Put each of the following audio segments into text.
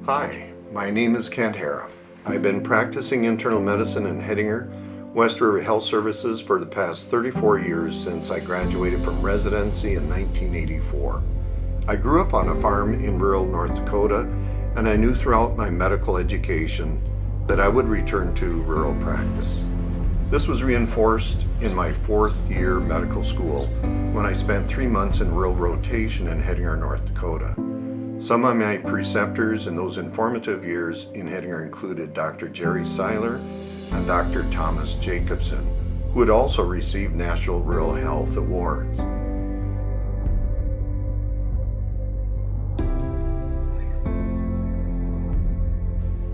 Hi, my name is Kent Hoerauf. I've been practicing internal medicine in Hettinger, West River Health Services for the past 34 years since I graduated from residency in 1984. I grew up on a farm in rural North Dakota, and I knew throughout my medical education that I would return to rural practice. This was reinforced in my fourth year medical school when I spent 3 months in rural rotation in Hettinger, North Dakota. Some of my preceptors in those informative years in Hettinger included Dr. Jerry Seiler and Dr. Thomas Jacobson, who had also received National Rural Health Awards.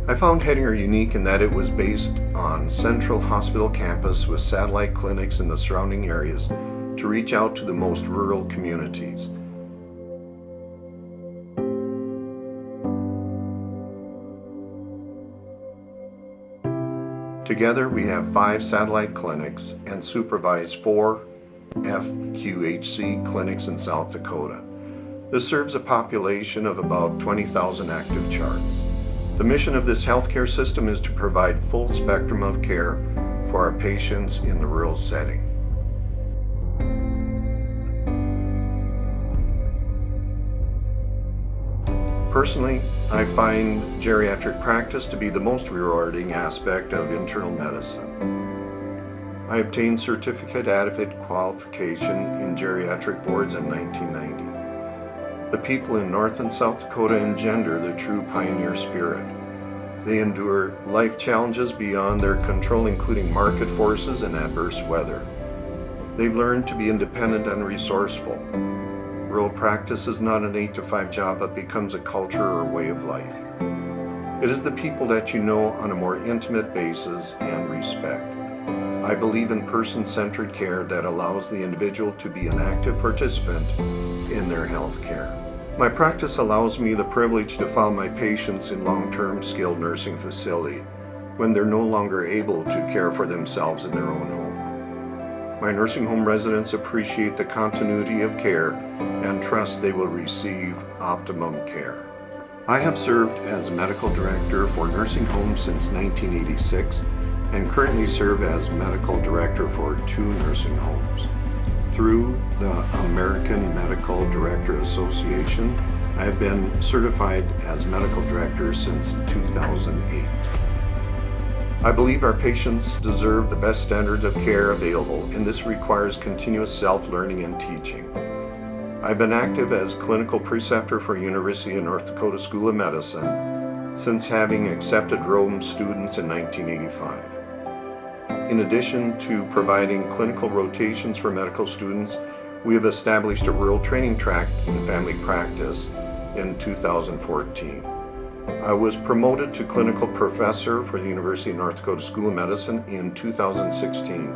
I found Hettinger unique in that it was based on Central Hospital campus with satellite clinics in the surrounding areas to reach out to the most rural communities. Together, we have 5 satellite clinics and supervise 4 FQHC clinics in South Dakota. This serves a population of about 20,000 active charts. The mission of this healthcare system is to provide full spectrum of care for our patients in the rural setting. Personally, I find geriatric practice to be the most rewarding aspect of internal medicine. I obtained certificate adequate qualification in geriatric boards in 1990. The people in North and South Dakota engender the true pioneer spirit. They endure life challenges beyond their control, including market forces and adverse weather. They've learned to be independent and resourceful. Rural practice is not an 8-to-5 job, but becomes a culture or way of life. It is the people that you know on a more intimate basis and respect. I believe in person-centered care that allows the individual to be an active participant in their health care. My practice allows me the privilege to follow my patients in long-term skilled nursing facility when they're no longer able to care for themselves in their own home. My nursing home residents appreciate the continuity of care and trust they will receive optimum care. I have served as medical director for nursing homes since 1986 and currently serve as medical director for 2 nursing homes. Through the American Medical Director Association, I have been certified as medical director since 2008. I believe our patients deserve the best standards of care available, and this requires continuous self-learning and teaching. I've been active as clinical preceptor for University of North Dakota School of Medicine since having accepted Rome students in 1985. In addition to providing clinical rotations for medical students, we have established a rural training track in family practice in 2014. I was promoted to clinical professor for the University of North Dakota School of Medicine in 2016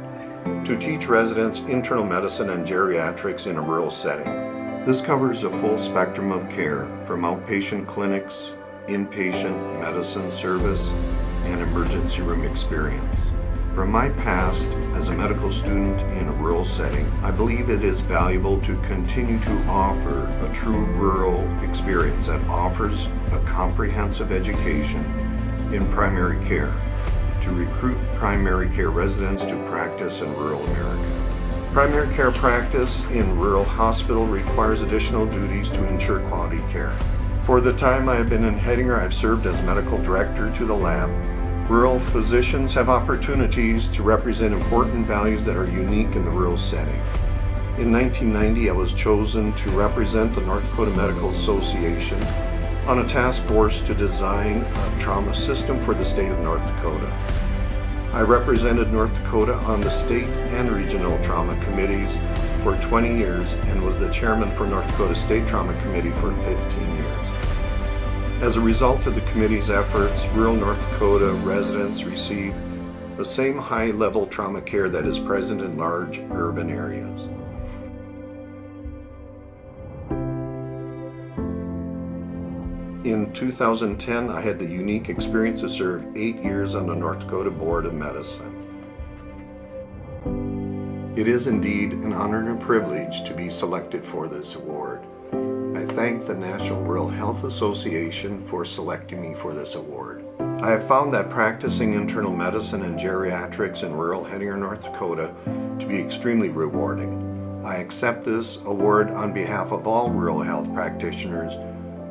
to teach residents internal medicine and geriatrics in a rural setting. This covers a full spectrum of care from outpatient clinics, inpatient medicine service, and emergency room experience. From my past as a medical student in a rural setting, I believe it is valuable to continue to offer a true rural experience that offers a comprehensive education in primary care to recruit primary care residents to practice in rural America. Primary care practice in rural hospital requires additional duties to ensure quality care. For the time I have been in Hettinger, I've served as medical director to the lab. Rural physicians have opportunities to represent important values that are unique in the rural setting. In 1990, I was chosen to represent the North Dakota Medical Association on a task force to design a trauma system for the state of North Dakota. I represented North Dakota on the state and regional trauma committees for 20 years and was the chairman for North Dakota State Trauma Committee for 15 years. As a result of the committee's efforts, rural North Dakota residents receive the same high-level trauma care that is present in large urban areas. In 2010, I had the unique experience to serve 8 years on the North Dakota Board of Medicine. It is indeed an honor and a privilege to be selected for this award. I thank the National Rural Health Association for selecting me for this award. I have found that practicing internal medicine and geriatrics in rural Headingley, North Dakota to be extremely rewarding. I accept this award on behalf of all rural health practitioners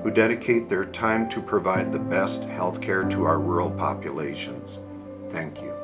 who dedicate their time to provide the best health care to our rural populations. Thank you.